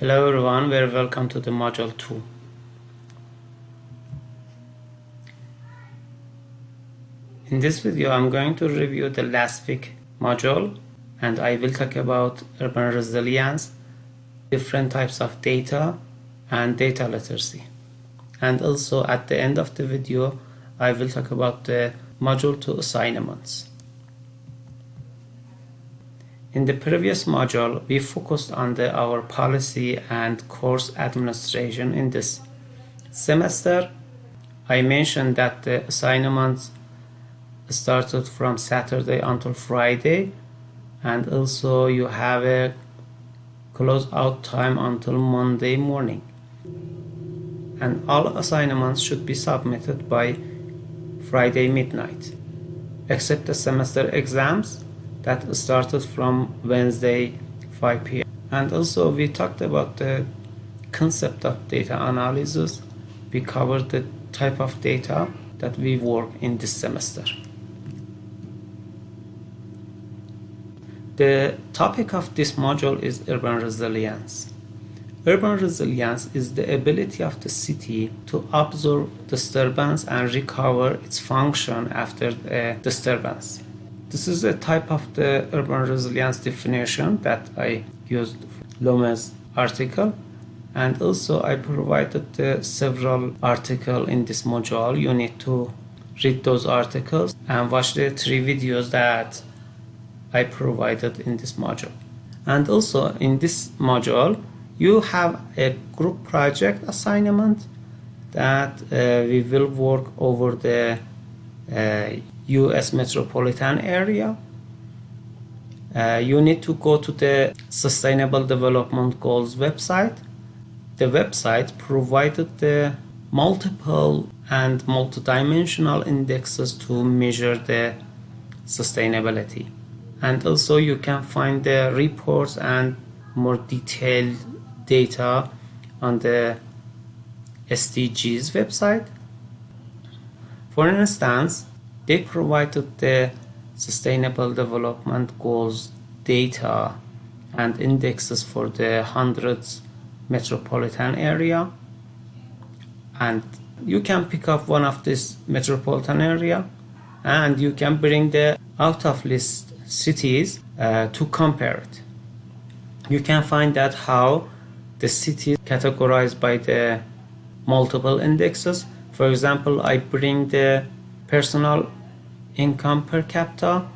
Hello everyone, very welcome to the module 2. In this video I'm going to review the last week module and I will talk about urban resilience, different types of data and data literacy. And also at the end of the video I will talk about the module 2 assignments. In the previous module, we focused on our policy and course administration in this semester. I mentioned that the assignments started from Saturday until Friday, and also you have a close-out time until Monday morning. And all assignments should be submitted by Friday midnight, except the semester exams that started from Wednesday 5 p.m. And also we talked about the concept of data analysis. We covered the type of data that we work in this semester. The topic of this module is urban resilience. Urban resilience is the ability of the city to absorb disturbance and recover its function after a disturbance. This is a type of the urban resilience definition that I used Lome's article, and also I provided several articles in this module. You need to read those articles and watch the 3 videos that I provided in this module. And also in this module you have a group project assignment that we will work over the US metropolitan area. You need to go to the Sustainable Development Goals website. The website provided the multiple and multidimensional indexes to measure the sustainability. And also you can find the reports and more detailed data on the SDGs website. For instance, they provided the Sustainable Development Goals data and indexes for the 100th metropolitan area, and you can pick up one of this metropolitan area and you can bring the out of list cities to compare it. You can find out how the cities categorized by the multiple indexes. For example, I bring the personal income per capita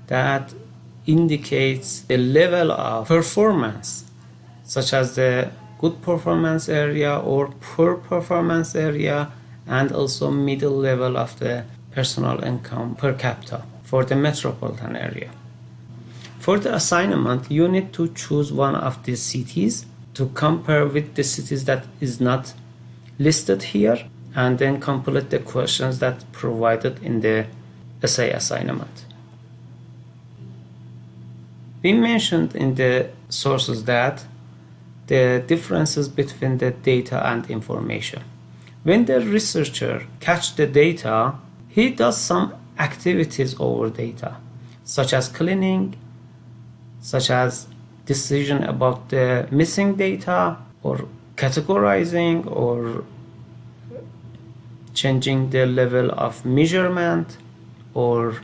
that indicates the level of performance, such as the good performance area or poor performance area, and also middle level of the personal income per capita for the metropolitan area. For the assignment, you need to choose one of these cities to compare with the cities that is not listed here, and then complete the questions that provided in the essay assignment. We mentioned in the sources that the differences between the data and information. When the researcher catches the data, he does some activities over data, such as cleaning, such as decision about the missing data, or categorizing, or changing the level of measurement, or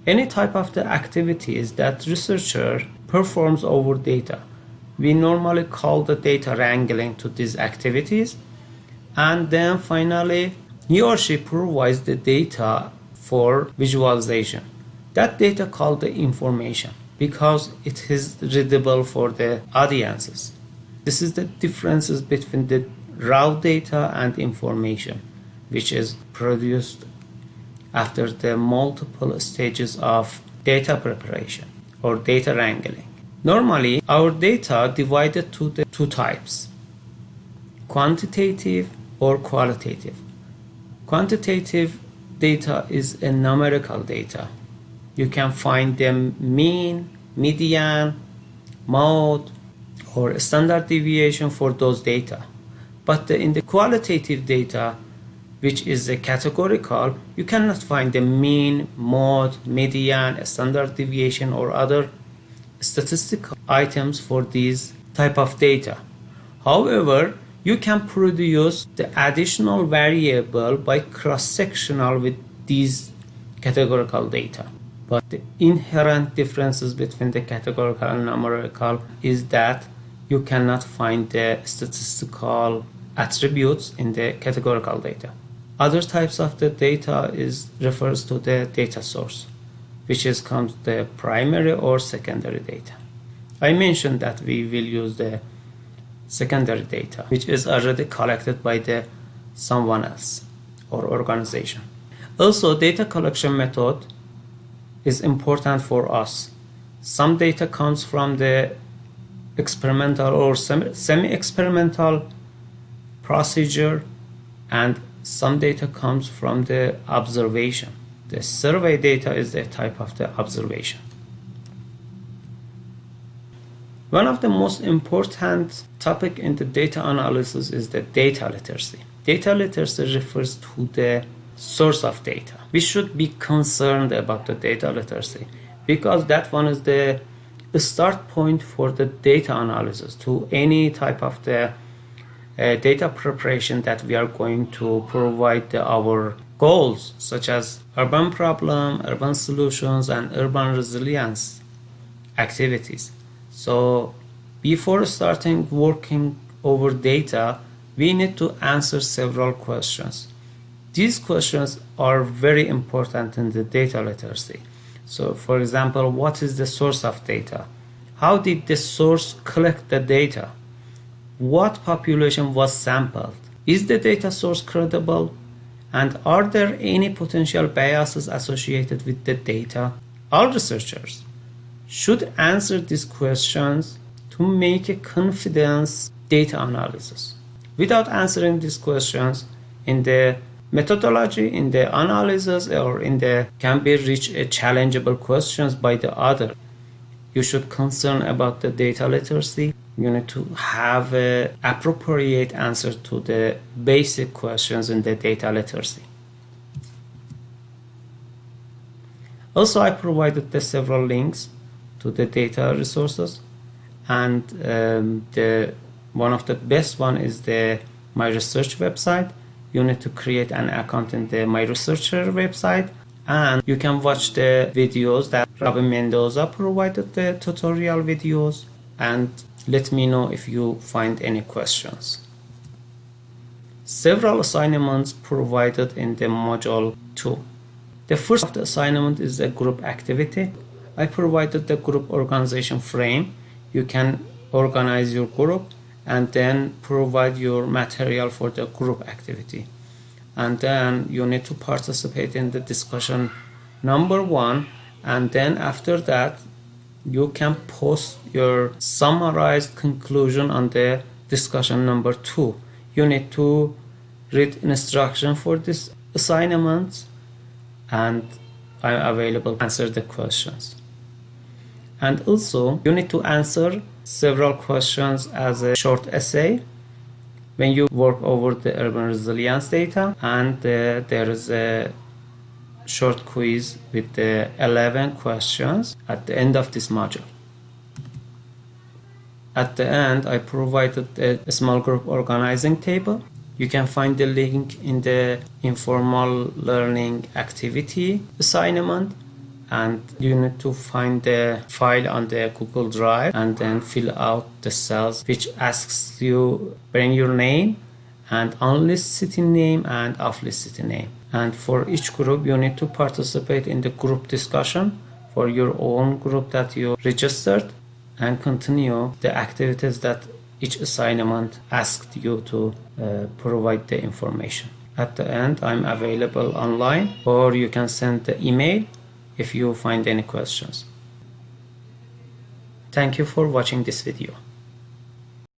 any type of the activities that researcher performs over data. We normally call the data wrangling to these activities, and then finally he or she provides the data for visualization. That data called the information because it is readable for the audiences. This is the differences between the raw data and information, which is produced after the multiple stages of data preparation or data wrangling. Normally, our data divided to the 2 types, quantitative or qualitative. Quantitative data is a numerical data. You can find the mean, median, mode, or standard deviation for those data. But in the qualitative data, which is a categorical, you cannot find the mean, mode, median, standard deviation, or other statistical items for these type of data. However, you can produce the additional variable by cross-sectional with these categorical data. But the inherent differences between the categorical and numerical is that you cannot find the statistical attributes in the categorical data. Other types of the data refers to the data source, which comes the primary or secondary data. I mentioned that we will use the secondary data, which is already collected by someone else or organization. Also, data collection method is important for us. Some data comes from the experimental or semi-experimental procedure, and some data comes from the observation. The survey data is the type of the observation. One of the most important topic in the data analysis is the data literacy. Data literacy refers to the source of data. We should be concerned about the data literacy because that one is the start point for the data analysis to any type of the data preparation that we are going to provide our goals, such as urban problem, urban solutions, and urban resilience activities. So before starting working over data, we need to answer several questions. These questions are very important in the data literacy. So for example, what is the source of data? How did the source collect the data? What population was sampled? Is the data source credible? And are there any potential biases associated with the data? All researchers should answer these questions to make a confidence data analysis. Without answering these questions in the methodology, in the analysis, or can be reached challengeable questions by the other. You should concern about the data literacy. You need to have an appropriate answer to the basic questions in the data literacy. Also, I provided the several links to the data resources, and one of the best one is the My Research website. You need to create an account in the My Researcher website, and you can watch the videos that Robin Mendoza provided, the tutorial videos, and let me know if you find any questions. Several assignments provided in the module 2. The first assignment is a group activity. I provided the group organization frame. You can organize your group and then provide your material for the group activity. And then you need to participate in the discussion number 1, and then after that you can post your summarized conclusion on the discussion number 2. You need to read instruction for this assignment, and I'm available to answer the questions. And also you need to answer several questions as a short essay when you work over the urban resilience data, and there is a short quiz with the 11 questions at the end of this module. At the end, I provided a small group organizing table. You can find the link in the informal learning activity assignment, and you need to find the file on the Google Drive and then fill out the cells which asks you bring your name and on-list city name and off-list city name. And for each group you need to participate in the group discussion for your own group that you registered, and continue the activities that each assignment asked you to provide the information. At the end, I'm available online, or you can send the email if you find any questions. Thank you for watching this video.